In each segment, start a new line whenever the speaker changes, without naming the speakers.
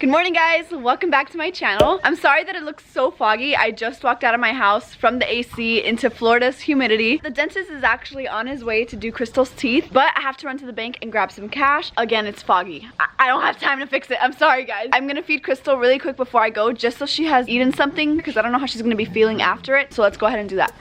Good morning, guys. Welcome back to my channel. I'm sorry that it looks so foggy. I just walked out of my house from the AC into Florida's humidity. The dentist is actually on his way to do Crystal's teeth, but I have to run to the bank and grab some cash. Again, it's foggy. I don't have time to fix it. I'm sorry, guys. I'm gonna feed Crystal really quick before I go, just so she has eaten something, because I don't know how she's gonna be feeling after it. So let's go ahead and do that.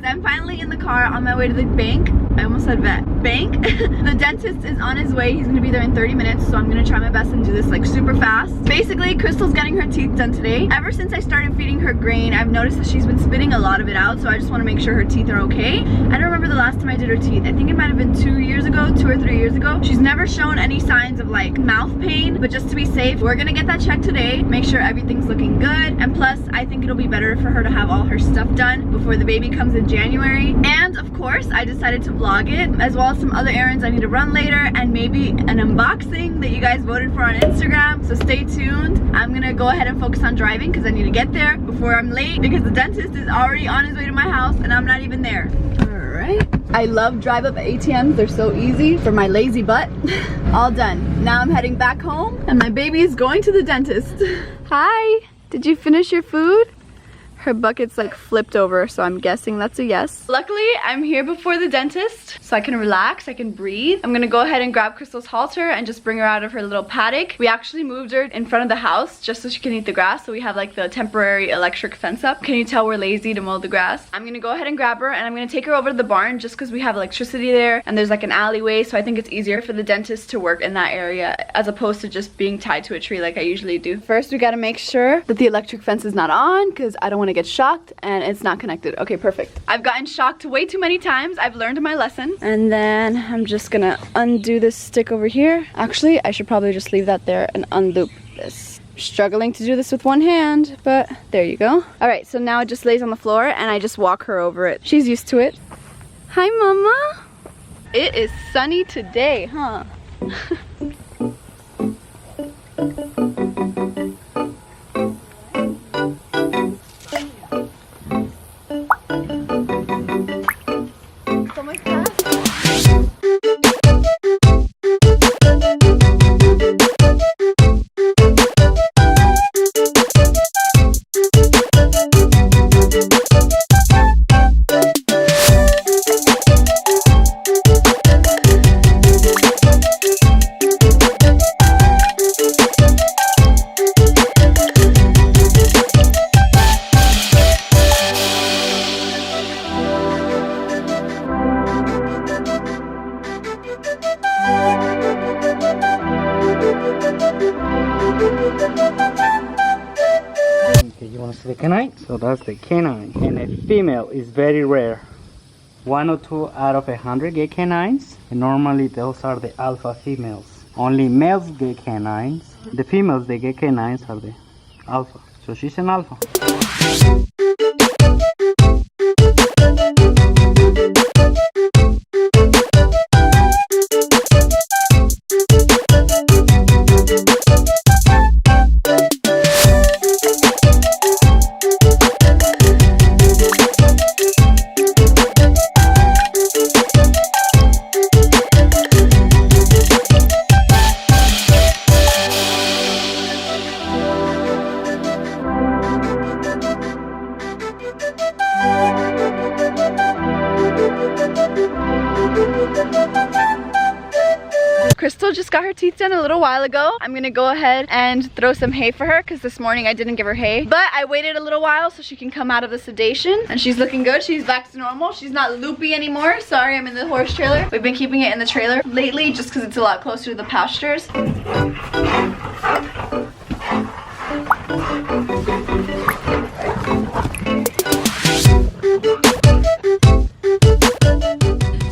I'm finally in the car on my way to the bank. I almost said vet. Bank. The dentist is on his way. He's gonna be there in 30 minutes, so I'm gonna try my best and do this like super fast. Basically, Crystal's getting her teeth done today. Ever since I started feeding her grain, I've noticed that she's been spitting a lot of it out, so I just wanna make sure her teeth are okay. I don't remember the last time I did her teeth. I think it might have been 2 years ago, 2 or 3 years ago. She's never shown any signs of like mouth pain, but just to be safe, we're gonna get that checked today, make sure everything's looking good, and plus, I think it'll be better for her to have all her stuff done before the baby comes in January. And of course, I decided to vlog it, as well as some other errands I need to run later, and maybe an unboxing that you guys voted for on Instagram. So stay tuned. I'm gonna go ahead and focus on driving because I need to get there before I'm late, because the dentist is already on his way to my house and I'm not even there. Alright. I love drive up ATMs. They're so easy for my lazy butt. All done. Now I'm heading back home and my baby is going to the dentist. Hi. Did you finish your food? Her bucket's like flipped over, so I'm guessing that's a yes. Luckily, I'm here before the dentist, so I can relax, I can breathe. I'm gonna go ahead and grab Crystal's halter and just bring her out of her little paddock. We actually moved her in front of the house just so she can eat the grass, so we have like the temporary electric fence up. Can you tell we're lazy to mow the grass? I'm gonna go ahead and grab her, and I'm gonna take her over to the barn just because we have electricity there, and there's like an alleyway, so I think it's easier for the dentist to work in that area as opposed to just being tied to a tree like I usually do. First, we gotta make sure that the electric fence is not on, because I don't want to get shocked and it's not connected. Okay, perfect. I've gotten shocked way too many times. I've learned my lesson. And then I'm just gonna undo this stick over here. Actually, I should probably just leave that there and unloop this. Struggling to do this with one hand, but there you go. All right, so now it just lays on the floor and I just walk her over it. She's used to it. Hi, Mama. It is sunny today, huh?
You want to see the canine? So that's the canine, and a female is very rare. 1 or 2 out of 100 get canines, and normally those are the alpha females. Only males get canines. The females they get canines are the alpha. So she's an alpha.
Crystal just got her teeth done a little while ago. I'm gonna go ahead and throw some hay for her because this morning I didn't give her hay. But I waited a little while so she can come out of the sedation, and she's looking good. She's back to normal. She's not loopy anymore. Sorry, I'm in the horse trailer. We've been keeping it in the trailer lately just because it's a lot closer to the pastures.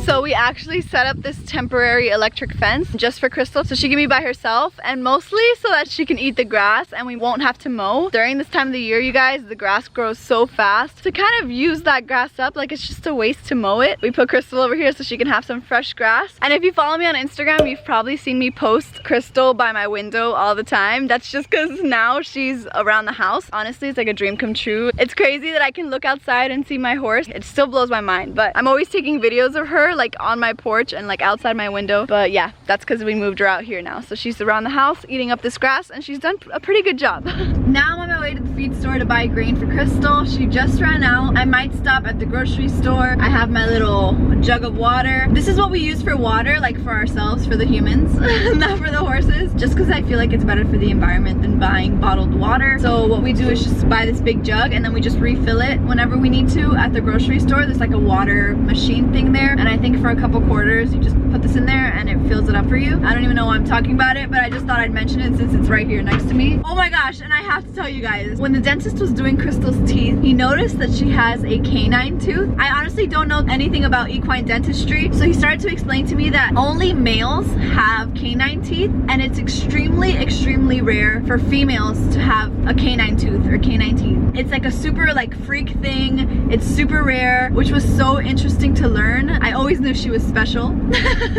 So we actually set set up this temporary electric fence just for Crystal so she can be by herself, and mostly so that she can eat the grass and we won't have to mow. During this time of the year, you guys, the grass grows so fast. To kind of use that grass up, like it's just a waste to mow it. We put Crystal over here so she can have some fresh grass. And if you follow me on Instagram, you've probably seen me post Crystal by my window all the time. That's just because now she's around the house. Honestly, it's like a dream come true. It's crazy that I can look outside and see my horse. It still blows my mind, but I'm always taking videos of her like on my porch and like outside my window. But yeah, that's because we moved her out here now. So she's around the house eating up this grass and she's done a pretty good job. Now I'm on my way to the feed store to buy grain for Crystal. She just ran out. I might stop at the grocery store. I have my little jug of water. This is what we use for water, like for ourselves, for the humans, not for the horses, just because I feel like it's better for the environment than buying bottled water. So what we do is just buy this big jug and then we just refill it whenever we need to at the grocery store. There's like a water machine thing there, and I think for a couple quarters you just put this in there and it fills it up for you. I don't even know why I'm talking about it, but I just thought I'd mention it since it's right here next to me. Oh my gosh, and I have to tell you guys, when the dentist was doing Crystal's teeth, he noticed that she has a canine tooth. I honestly don't know anything about equine dentistry, so he started to explain to me that only males have canine teeth, and it's extremely rare for females to have a canine tooth or canine teeth. It's like a super like freak thing. It's super rare, which was so interesting to learn. I always knew she was special.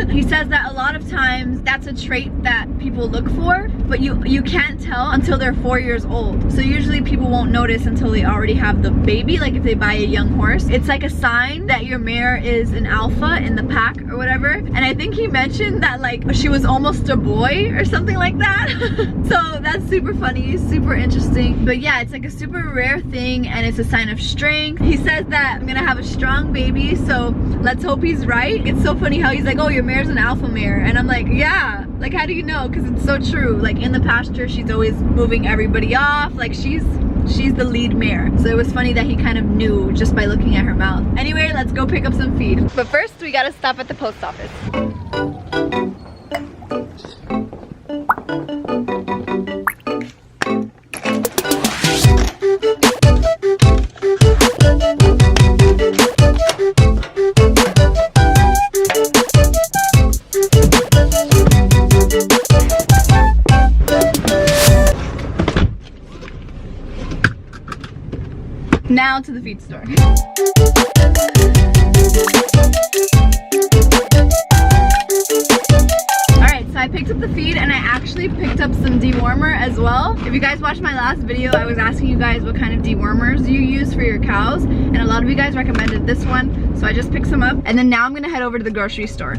He says that a lot of times that's a trait that people look for, but you can't tell until they're 4 years old. So usually people won't notice until they already have the baby, like if they buy a young horse. It's like a sign that your mare is an alpha in the pack or whatever. And I think he mentioned that like she was almost a boy or something like that. So that's super funny, super interesting. But yeah, it's like a super rare thing and it's a sign of strength. He says that I'm gonna have a strong baby, so let's hope he's right. It's so funny how he's like, oh, your mare's an alpha mare. And I'm like, yeah, like how do you know? Because it's so true. Like in the pasture, she's always moving everybody off. Like she's the lead mare. So it was funny that he kind of knew just by looking at her mouth. Anyway, let's go pick up some feed. But first, we gotta stop at the post office. Now to the feed store. Alright, so I picked up the feed and I actually picked up some dewormer as well. If you guys watched my last video, I was asking you guys what kind of dewormers you use for your cows, and a lot of you guys recommended this one, so I just picked some up. And then now I'm gonna head over to the grocery store.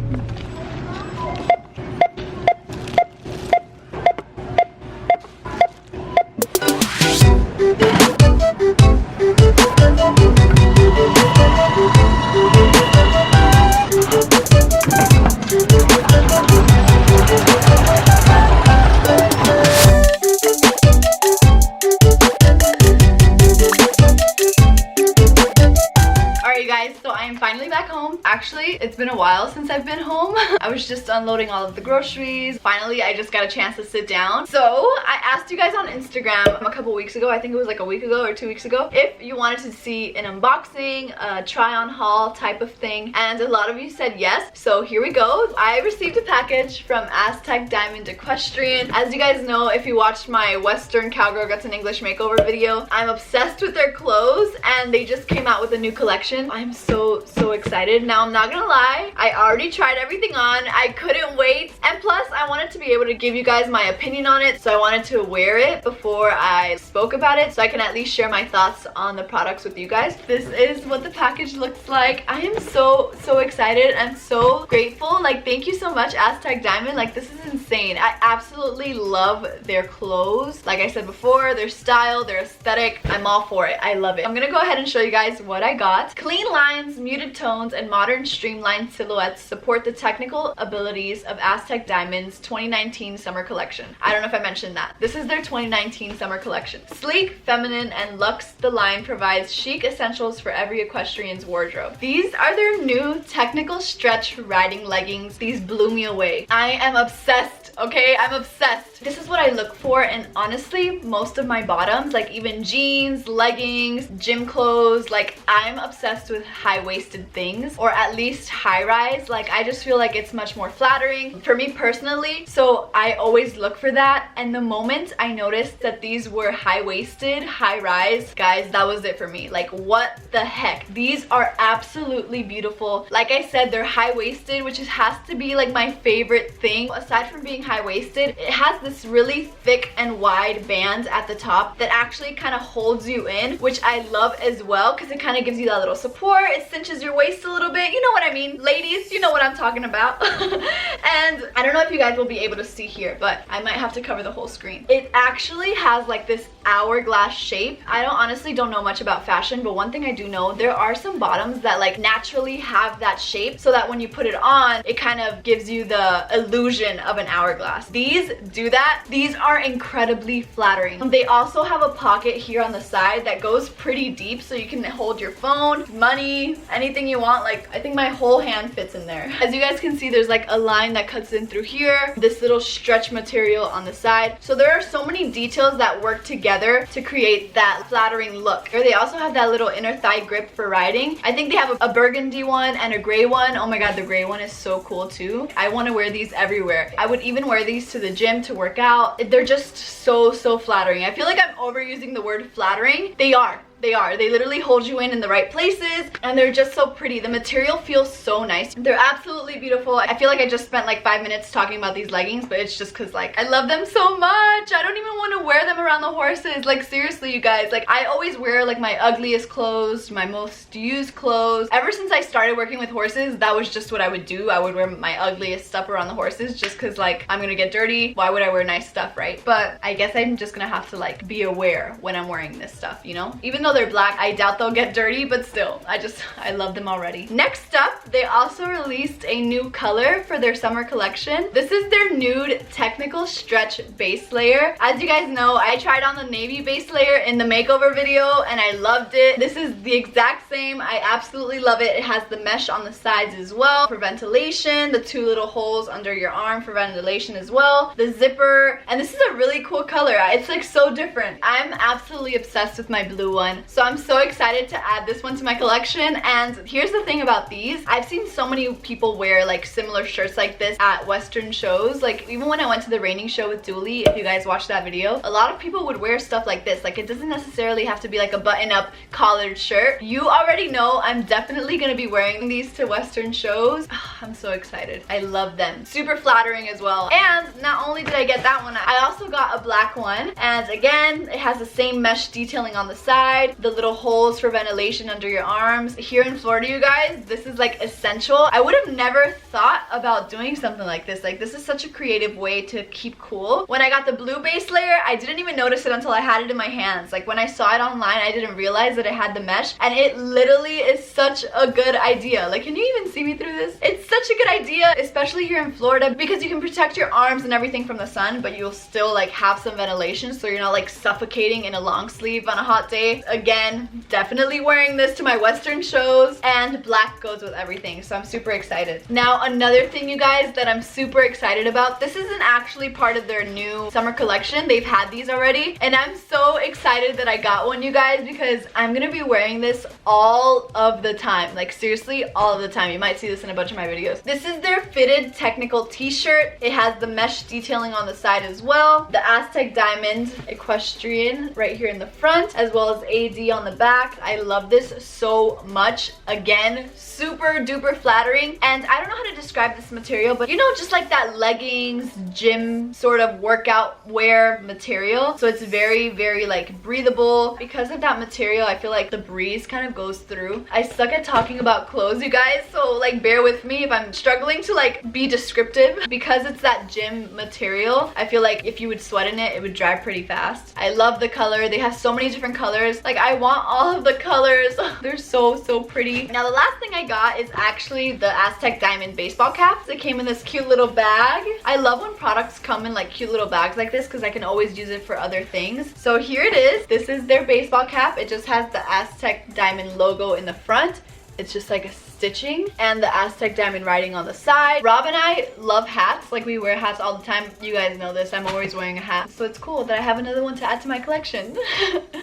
Actually, it's been a while since I've been home. I was just unloading all of the groceries. Finally, I just got a chance to sit down. So I asked you guys on Instagram a couple weeks ago, I think it was like a week ago or 2 weeks ago, if you wanted to see an unboxing, a try on haul type of thing, and a lot of you said yes. So here we go. I received a package from Aztec Diamond Equestrian. As you guys know, if you watched my Western Cowgirl Gets an English Makeover video, I'm obsessed with their clothes and they just came out with a new collection. I'm so excited. Now I'm not gonna lie, I already tried everything on. I couldn't wait, and plus I wanted to be able to give you guys my opinion on it, so I wanted to wear it before I spoke about it so I can at least share my thoughts on the products with you guys. This is what the package looks like. I am so excited. I'm so grateful. Like, thank you so much, Aztec Diamond. Like, this is insane. I absolutely love their clothes. Like I said before, their style, their aesthetic, I'm all for it. I love it. I'm gonna go ahead and show you guys what I got. Clean lines, muted tones, and modern streamlined silhouettes support the technical abilities of Aztec Diamond's 2019 summer collection. I don't know if I mentioned that. This is their 2019 summer collection. Sleek, feminine, and luxe, the line provides chic essentials for every equestrian's wardrobe. These are their new technical stretch riding leggings. These blew me away. I am obsessed okay? I'm obsessed. This is what I look for, and honestly, most of my bottoms, like even jeans, leggings, gym clothes, like I'm obsessed with high-waisted things, or at least high-rise. Like I just feel like it's much more flattering for me personally, so I always look for that. And the moment I noticed that these were high-waisted, high-rise, guys, that was it for me. Like what the heck? These are absolutely beautiful. Like I said, they're high-waisted, which has to be like my favorite thing. Aside from being high-waisted, it has this really thick and wide band at the top that actually kind of holds you in, which I love as well, because it kind of gives you that little support. It cinches your waist a little bit, you know what I mean? Ladies, you know what I'm talking about. And I don't know if you guys will be able to see here, but I might have to cover the whole screen. It actually has like this hourglass shape. I honestly don't know much about fashion, but one thing I do know, there are some bottoms that like naturally have that shape, so that when you put it on, it kind of gives you the illusion of an hourglass. These do that. These are incredibly flattering. They also have a pocket here on the side that goes pretty deep, so you can hold your phone, money, anything you want. Like I think my whole hand fits in there. As you guys can see, there's like a line that cuts in through here, this little stretch material on the side. So there are so many details that work together to create that flattering look. They also have that little inner thigh grip for riding. I think they have a burgundy one and a gray one. Oh my god, the gray one is so cool too. I want to wear these everywhere. I would even wear these to the gym to work out. They're just so flattering. I feel like I'm overusing the word flattering. They are. They literally hold you in the right places, and they're just so pretty. The material feels so nice. They're absolutely beautiful. I feel like I just spent like 5 minutes talking about these leggings, but it's just because like I love them so much. I don't even want to wear them around the horses. Like seriously, you guys, like I always wear like my ugliest clothes, my most used clothes. Ever since I started working with horses, that was just what I would do. I would wear my ugliest stuff around the horses just because like I'm gonna get dirty. Why would I wear nice stuff, right? But I guess I'm just gonna have to like be aware when I'm wearing this stuff, you know? Even though they're black, I doubt they'll get dirty, but still, I love them already. Next up, they also released a new color for their summer collection. This is their nude technical stretch base layer. As you guys know, I tried on the navy base layer in the makeover video and I loved it. This is the exact same. I absolutely love it. It has the mesh on the sides as well for ventilation, the 2 little holes under your arm for ventilation as well, the zipper, and this is a really cool color. It's like so different. I'm absolutely obsessed with my blue one, so I'm so excited to add this one to my collection. And here's the thing about these. I've seen so many people wear like similar shirts like this at Western shows. Like even when I went to the reining show with Dooley, if you guys watched that video, a lot of people would wear stuff like this. Like it doesn't necessarily have to be like a button-up collared shirt. You already know I'm definitely gonna be wearing these to Western shows. I'm so excited. I love them. Super flattering as well. And not only did I get that one, I also got a black one. And again, it has the same mesh detailing on the side, the little holes for ventilation under your arms. Here in Florida, you guys, this is like essential. I would have never thought about doing something like this. Like this is such a creative way to keep cool. When I got the blue base layer, I didn't even notice it until I had it in my hands. Like when I saw it online, I didn't realize that it had the mesh, and it literally is such a good idea. Like, can you even see me through this? It's such a good idea, especially here in Florida, because you can protect your arms and everything from the sun, but you'll still like have some ventilation, so you're not like suffocating in a long sleeve on a hot day. Again, definitely wearing this to my Western shows, and black goes with everything, so I'm super excited. Now another thing, you guys, that I'm super excited about, this isn't actually part of their new summer collection. They've had these already, and I'm so excited that I got one, you guys, because I'm gonna be wearing this all of the time. Like seriously, all of the time. You might see this in a bunch of my videos. This is their fitted technical t-shirt. It has the mesh detailing on the side as well, the Aztec Diamond equestrian right here in the front, as well as AD on the back. I love this so much. Again, super duper flattering, and I don't know how to describe this material, but you know, just like that leggings gym sort of workout wear material. So it's very like breathable. Because of that material, I feel like the breeze kind of goes through. I suck at talking about clothes, you guys, so like bear with me if I'm struggling to like be descriptive. Because it's that gym material, I feel like if you would sweat in it, it would dry pretty fast. I love the color. They have so many different colors. Like I want all of the colors. They're so pretty. Now the last thing I got is actually the Aztec Diamond baseball caps. It came in this cute little bag. I love when products come in like cute little bags like this, because I can always use it for other things. So here it is. This is their baseball cap. It just has the Aztec Diamond logo in the front. It's just like a stitching and the Aztec Diamond writing on the side. Rob and I love hats. Like, we wear hats all the time. You guys know this. I'm always wearing a hat. So it's cool that I have another one to add to my collection.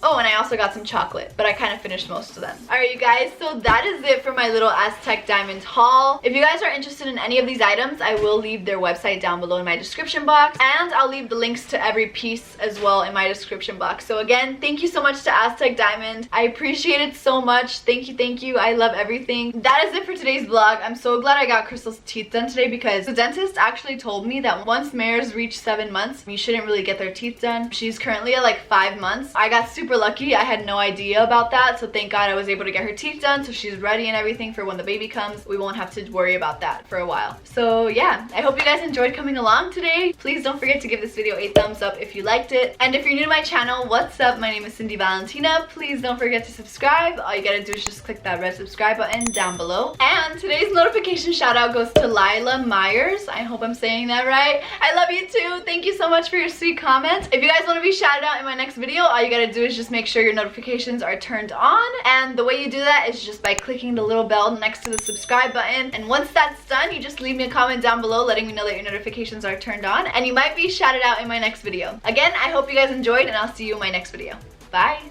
Oh, and I also got some chocolate, but I kind of finished most of them. Alright, you guys, so that is it for my little Aztec Diamond haul. If you guys are interested in any of these items, I will leave their website down below in my description box, and I'll leave the links to every piece as well in my description box. So again, thank you so much to Aztec Diamond. I appreciate it so much. Thank you, thank you. I love everything. That is it for today's vlog. I'm so glad I got Crystal's teeth done today, because the dentist actually told me that once mares reach 7 months, you shouldn't really get their teeth done. She's currently at like 5 months. I got super lucky. I had no idea about that, so thank God I was able to get her teeth done, so she's ready and everything for when the baby comes. We won't have to worry about that for a while. So yeah, I hope you guys enjoyed coming along today. Please don't forget to give this video a thumbs up if you liked it. And if you're new to my channel, what's up? My name is Cindy Valentina. Please don't forget to subscribe. All you gotta do is just click that red subscribe button down below. And today's notification shout out goes to Lila Myers. I hope I'm saying that right. I love you too. Thank you so much for your sweet comments. If you guys want to be shouted out in my next video, all you gotta do is just make sure your notifications are turned on. And the way you do that is just by clicking the little bell next to the subscribe button. And once that's done, you just leave me a comment down below letting me know that your notifications are turned on, and you might be shouted out in my next video. Again, I hope you guys enjoyed, and I'll see you in my next video. Bye!